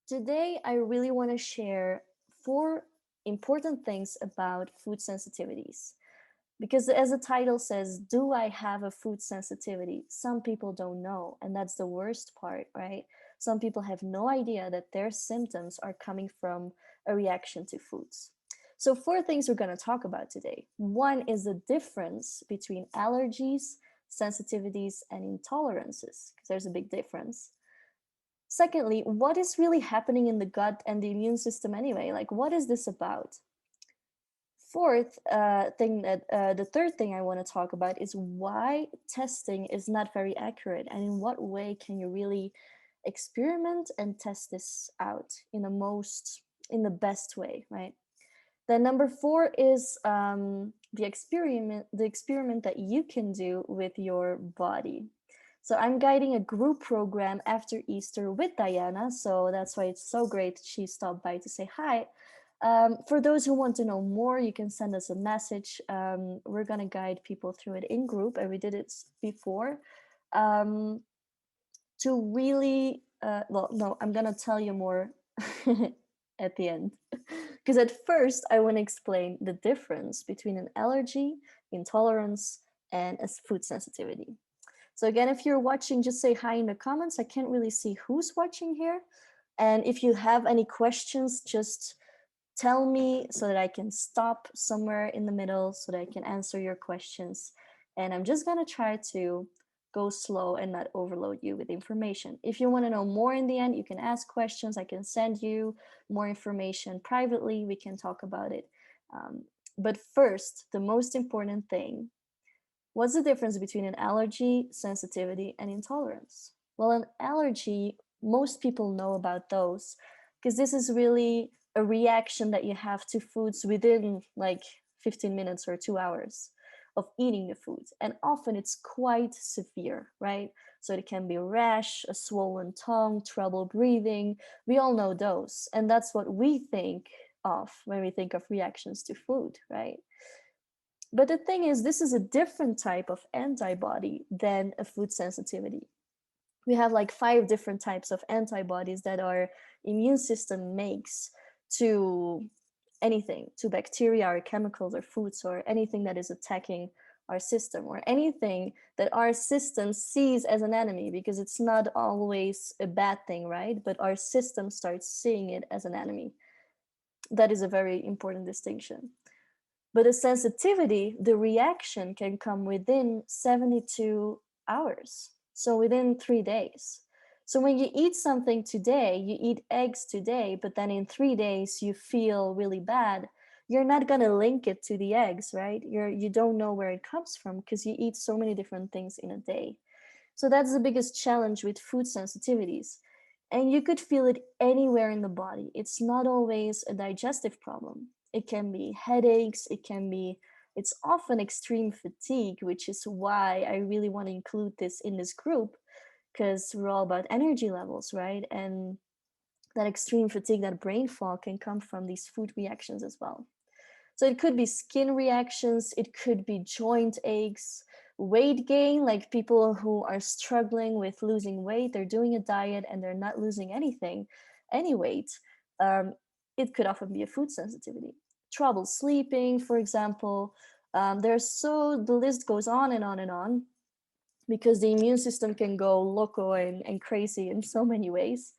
Today, I really want to share four important things about food sensitivities. Because, as the title says, do I have a food sensitivity? Some people don't know, and that's the worst part, right? Some people have no idea that their symptoms are coming from a reaction to foods. So, four things we're going to talk about today. One is the difference between allergies, sensitivities, and intolerances, because there's a big difference. Secondly, what is really happening in the gut and the immune system anyway? Like, what is this about? Fourth thing that the third thing I want to talk about is why testing is not very accurate, and in what way can you really experiment and test this out in the best way, right? Then number four is the experiment that you can do with your body. So I'm guiding a group program after Easter with Diana, so that's why it's so great she stopped by to say hi. For those who want to know more, you can send us a message. We're gonna guide people through it in group, and we did it before. Um, to really, well, no, I'm gonna tell you more at the end. Because at first, I want to explain the difference between an allergy, intolerance, and a food sensitivity. So again, if you're watching, just say hi in the comments. I can't really see who's watching here. And if you have any questions, just tell me so that I can stop somewhere in the middle so that I can answer your questions. And I'm just going to try to go slow and not overload you with information. If you want to know more in the end, you can ask questions. I can send you more information privately. We can talk about it. But first, the most important thing, what's the difference between an allergy, sensitivity, and intolerance? Well, an allergy, most people know about those because this is really a reaction that you have to foods within like 15 minutes or 2 hours of eating the food. And often it's quite severe, right? So it can be a rash, a swollen tongue, trouble breathing. We all know those. And that's what we think of when we think of reactions to food, right? But the thing is, this is a different type of antibody than a food sensitivity. We have like five different types of antibodies that our immune system makes to anything, to bacteria or chemicals or foods or anything that is attacking our system or anything that our system sees as an enemy, because it's not always a bad thing, right? But our system starts seeing it as an enemy. That is a very important distinction. But a sensitivity, the reaction can come within 72 hours. So within 3 days. So when you eat something today, you eat eggs today, but then in 3 days you feel really bad, you're not going to link it to the eggs, right? You don't know where it comes from because you eat so many different things in a day. So that's the biggest challenge with food sensitivities. And you could feel it anywhere in the body. It's not always a digestive problem. It can be headaches, it's often extreme fatigue, which is why I really want to include this in this group, because we're all about energy levels, right? And that extreme fatigue, that brain fog can come from these food reactions as well. So it could be skin reactions, it could be joint aches, weight gain, like people who are struggling with losing weight, they're doing a diet and they're not losing any weight. Um, it could often be a food sensitivity. Trouble sleeping, for example. The list goes on and on and on, because the immune system can go loco and crazy in so many ways.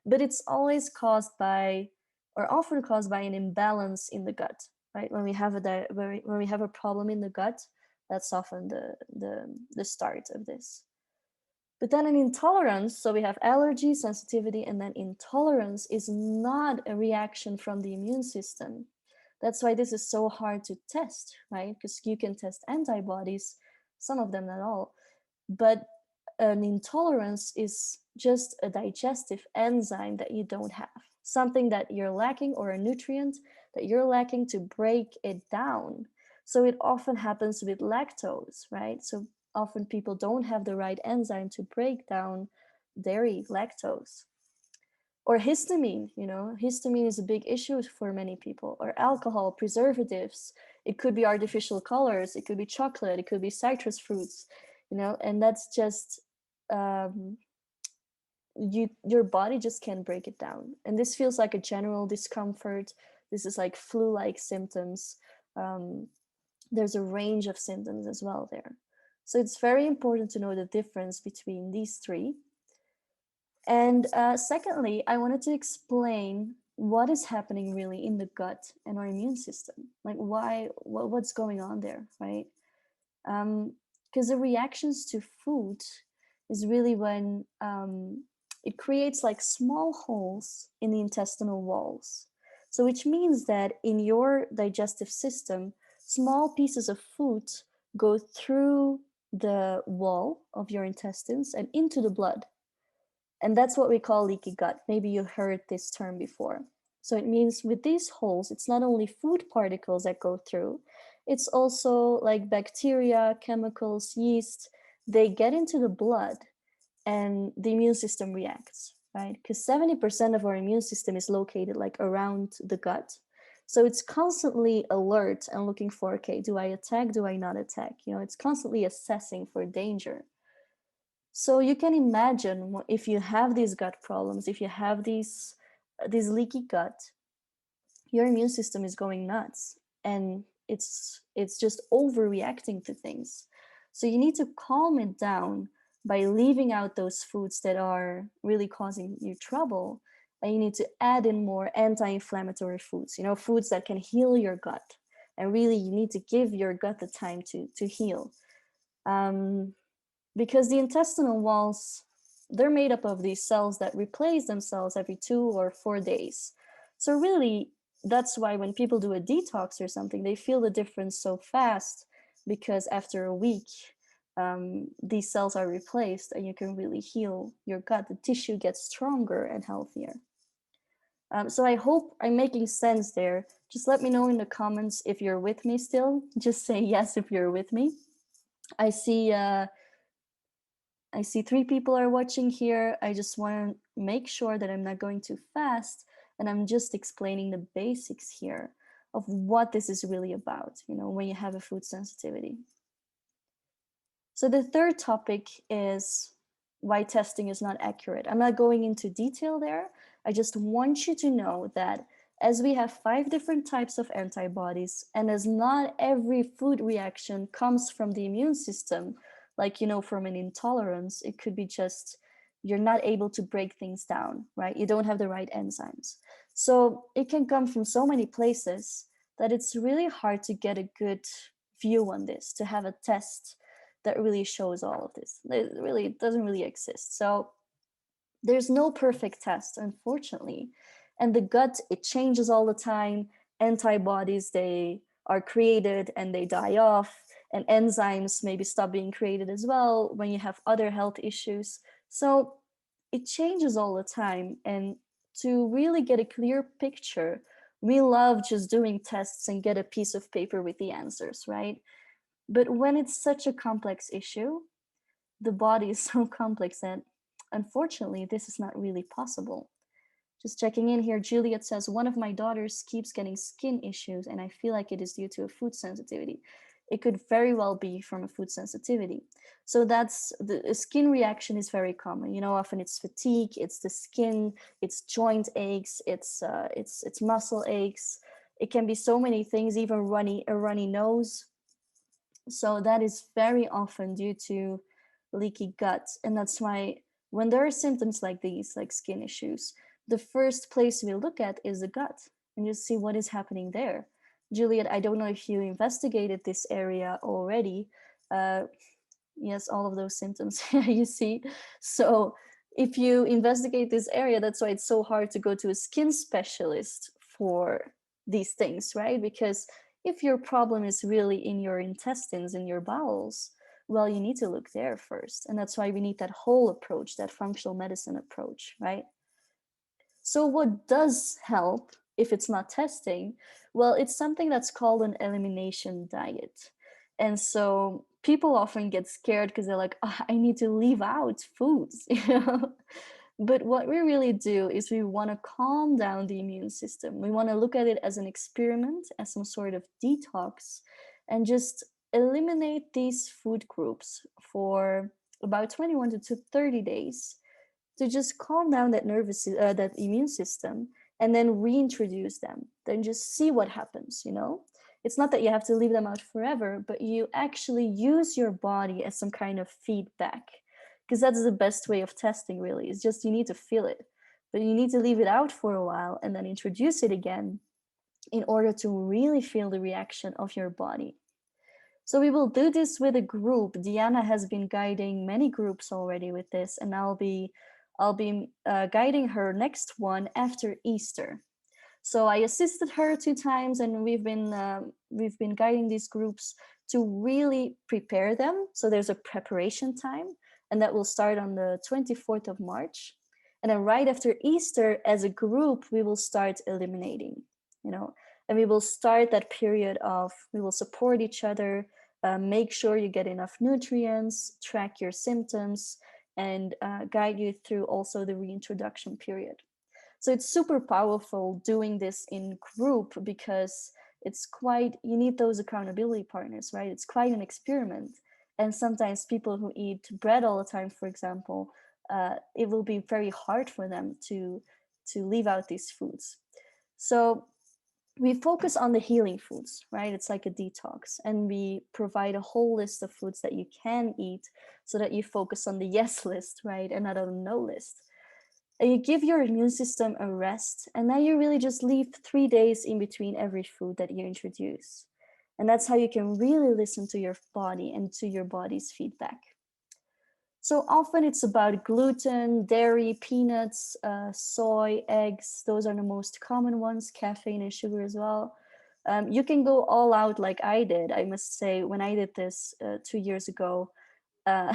But it's always caused by, or often caused by, an imbalance in the gut, right? When we have when we have a problem in the gut, that's often the start of this. But then an intolerance, so we have allergy, sensitivity, and then intolerance is not a reaction from the immune system. That's why this is so hard to test, right? Because you can test antibodies, some of them not all, but an intolerance is just a digestive enzyme that you don't have, something that you're lacking, or a nutrient that you're lacking to break it down. So it often happens with lactose, right? So often people don't have the right enzyme to break down dairy lactose. Or histamine, histamine is a big issue for many people. Or alcohol, preservatives, it could be artificial colors, it could be chocolate, it could be citrus fruits, and that's just um, your body just can't break it down, and this feels like a general discomfort. This is like flu-like symptoms. um, there's a range of symptoms as well there. So it's very important to know the difference between these three. And secondly, I wanted to explain what is happening really in the gut and our immune system. Like what's going on there, right? Because the reactions to food is really when it creates like small holes in the intestinal walls. So, which means that in your digestive system, small pieces of food go through the wall of your intestines and into the blood. And that's what we call leaky gut. Maybe you heard this term before. So it means with these holes, it's not only food particles that go through, it's also like bacteria, chemicals, yeast. They get into the blood and the immune system reacts, right? Because 70% of our immune system is located like around the gut. So it's constantly alert and looking for, okay, do I attack? Do I not attack? You know, it's constantly assessing for danger. So you can imagine if you have these gut problems, if you have these leaky gut, your immune system is going nuts and it's just overreacting to things. So you need to calm it down by leaving out those foods that are really causing you trouble, and you need to add in more anti-inflammatory foods, you know, foods that can heal your gut. And really you need to give your gut the time to heal. um, because the intestinal walls, they're made up of these cells that replace themselves every 2 or 4 days. So really, that's why when people do a detox or something, they feel the difference so fast, because after a week, these cells are replaced and you can really heal your gut. The tissue gets stronger and healthier. So I hope I'm making sense there. Just let me know in the comments if you're with me still. Just say yes if you're with me. I see I see 3 people are watching here. I just want to make sure that I'm not going too fast and I'm just explaining the basics here of what this is really about, you know, when you have a food sensitivity. So the third topic is why testing is not accurate. I'm not going into detail there. I just want you to know that as we have 5 different types of antibodies, and as not every food reaction comes from the immune system, like, you know, from an intolerance, it could be just you're not able to break things down, right? You don't have the right enzymes. So it can come from so many places that it's really hard to get a good view on this, to have a test that really shows all of this. It doesn't really exist. So there's no perfect test, unfortunately. And the gut, it changes all the time. Antibodies, they are created and they die off, and enzymes maybe stop being created as well when you have other health issues. So it changes all the time. And to really get a clear picture, we love just doing tests and get a piece of paper with the answers, right? But when it's such a complex issue, the body is so complex that unfortunately this is not really possible. Just checking in here, Juliet says, one of my daughters keeps getting skin issues and I feel like it is due to a food sensitivity. It could very well be from a food sensitivity. So that's the skin reaction is very common. You know, often it's fatigue, it's the skin, it's joint aches, it's muscle aches. It can be so many things, even a runny nose. So that is very often due to leaky gut. And that's why when there are symptoms like these, like skin issues, the first place we look at is the gut and you see what is happening there. Juliet, I don't know if you investigated this area already. Uh, yes, all of those symptoms you see. So if you investigate this area, that's why it's so hard to go to a skin specialist for these things, right? Because if your problem is really in your intestines, in your bowels, well, you need to look there first. And that's why we need that whole approach, that functional medicine approach, right? So, what does help if it's not testing? Well, it's something that's called an elimination diet. And so people often get scared because they're like, oh, I need to leave out foods, you know? But what we really do is we want to calm down the immune system. We want to look at it as an experiment, as some sort of detox, and just eliminate these food groups for about 21 to 30 days to just calm down that that immune system, and then reintroduce them. Then just see what happens, you know? It's not that you have to leave them out forever, but you actually use your body as some kind of feedback, because that's the best way of testing, really. It's just you need to feel it, but you need to leave it out for a while and then introduce it again in order to really feel the reaction of your body. So we will do this with a group. Diana has been guiding many groups already with this, and I'll be guiding her next one after Easter. So I assisted her 2 times, and we've been guiding these groups to really prepare them. So there's a preparation time, and that will start on the 24th of March. And then right after Easter, as a group, we will start eliminating, you know, and we will start that period of we will support each other, make sure you get enough nutrients, track your symptoms, and guide you through also the reintroduction period. So it's super powerful doing this in group because it's quite, you need those accountability partners, right? It's quite an experiment. And sometimes people who eat bread all the time, for example, it will be very hard for them to leave out these foods. So we focus on the healing foods, right? It's like a detox, and we provide a whole list of foods that you can eat so that you focus on the yes list, right? And not on the no list. And you give your immune system a rest, and now you really just leave 3 days in between every food that you introduce. And that's how you can really listen to your body and to your body's feedback. So often it's about gluten, dairy, peanuts, soy, eggs. Those are the most common ones, caffeine and sugar as well. You can go all out like I did. I must say, when I did this 2 years ago, uh,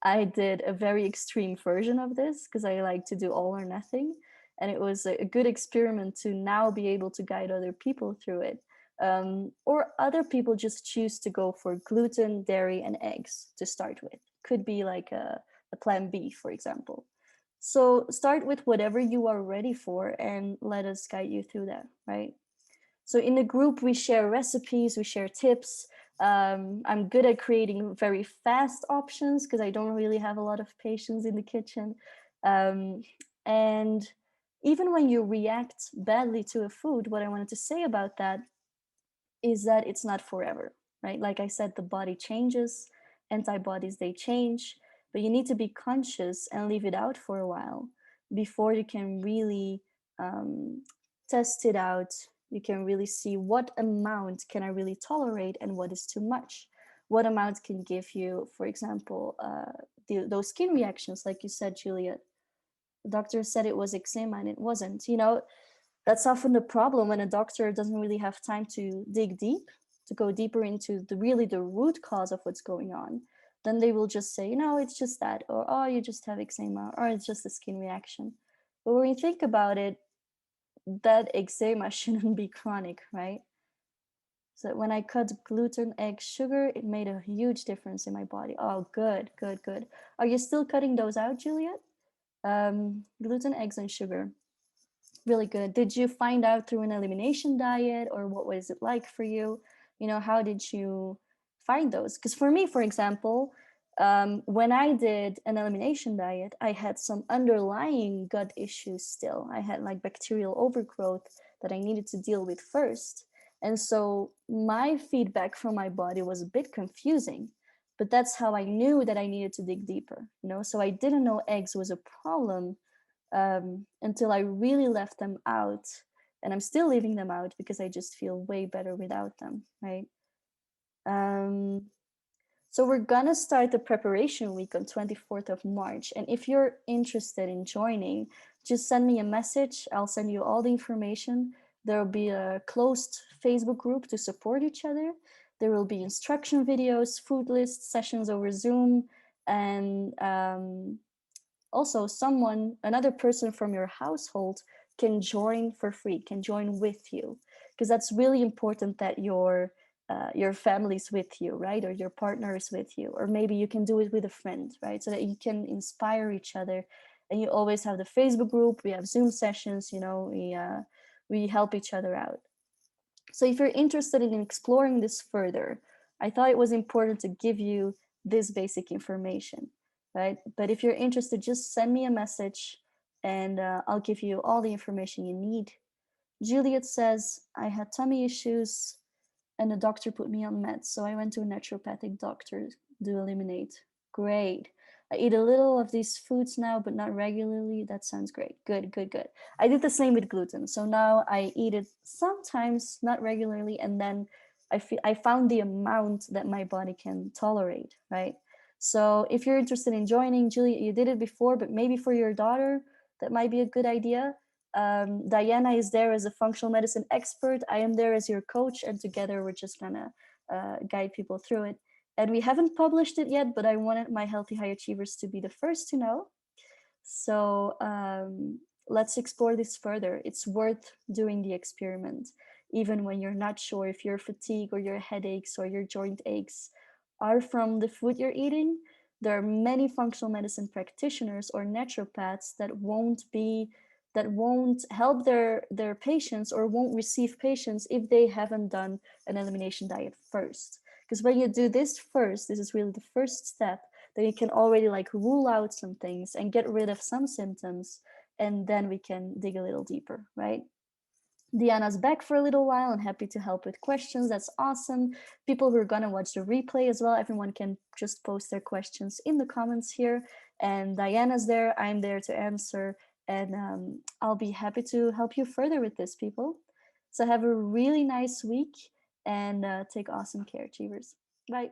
I did a very extreme version of this because I like to do all or nothing. And it was a good experiment to now be able to guide other people through it. Or other people just choose to go for gluten, dairy, and eggs to start with. Could be like a plan B, for example. So start with whatever you are ready for and let us guide you through that, right? So in the group, we share recipes, we share tips. I'm good at creating very fast options because I don't really have a lot of patience in the kitchen. Um, and even when you react badly to a food, what I wanted to say about that is that it's not forever, right? Like I said, the body changes, antibodies, they change, but you need to be conscious and leave it out for a while before you can really test it out. You can really see what amount can I really tolerate and what is too much. What amount can give you, for example, those skin reactions, like you said, Juliet. The doctor said it was eczema and it wasn't. You know, that's often the problem when a doctor doesn't really have time to dig deep, to go deeper into the root cause of what's going on. Then they will just say, no, it's just that, or oh, you just have eczema, or it's just a skin reaction. But when you think about it, that eczema shouldn't be chronic, right? So when I cut gluten, egg, sugar, it made a huge difference in my body. Oh, good, good, good. Are you still cutting those out, Juliet? Gluten, eggs, and sugar. Really good. Did you find out through an elimination diet, or what was it like for you? You know, how did you find those? Because for me, for example, when I did an elimination diet, I had some underlying gut issues still. I had like bacterial overgrowth that I needed to deal with first. And so my feedback from my body was a bit confusing, but that's how I knew that I needed to dig deeper, you know? So I didn't know eggs was a problem until I really left them out. And I'm still leaving them out because I just feel way better without them, right? Um, so we're gonna start the preparation week on 24th of March. And if you're interested in joining, just send me a message. I'll send you all the information. There will be a closed Facebook group to support each other. There will be instruction videos, food lists, sessions over Zoom, and also another person from your household can join for free, can join with you, because that's really important that your family's with you, right? Or your partner is with you, or maybe you can do it with a friend, right? So that you can inspire each other. And you always have the Facebook group, we have Zoom sessions, you know, we help each other out. So if you're interested in exploring this further, I thought it was important to give you this basic information. right? But if you're interested, just send me a message and I'll give you all the information you need. Juliet says, I had tummy issues and the doctor put me on meds, so I went to a naturopathic doctor to eliminate. Great. I eat a little of these foods now, but not regularly. That sounds great. Good, good, good. I did the same with gluten. So now I eat it sometimes, not regularly, and then I found the amount that my body can tolerate, right? So if you're interested in joining, Julia, you did it before, but maybe for your daughter, that might be a good idea. Diana is there as a functional medicine expert. I am there as your coach, and together we're just gonna guide people through it. And we haven't published it yet, but I wanted my Healthy High Achievers to be the first to know. So let's explore this further. It's worth doing the experiment, even when you're not sure if your fatigue or your headaches or your joint aches are from the food you're eating. There are many functional medicine practitioners or naturopaths that won't help their patients or won't receive patients if they haven't done an elimination diet first. Because when you do this first, this is really the first step, then you can already like rule out some things and get rid of some symptoms, and then we can dig a little deeper, right? Diana's back for a little while and happy to help with questions. That's awesome. People who are going to watch the replay as well, everyone can just post their questions in the comments here. And Diana's there, I'm there to answer, and I'll be happy to help you further with this, people. So have a really nice week and take awesome care, Achievers. Bye.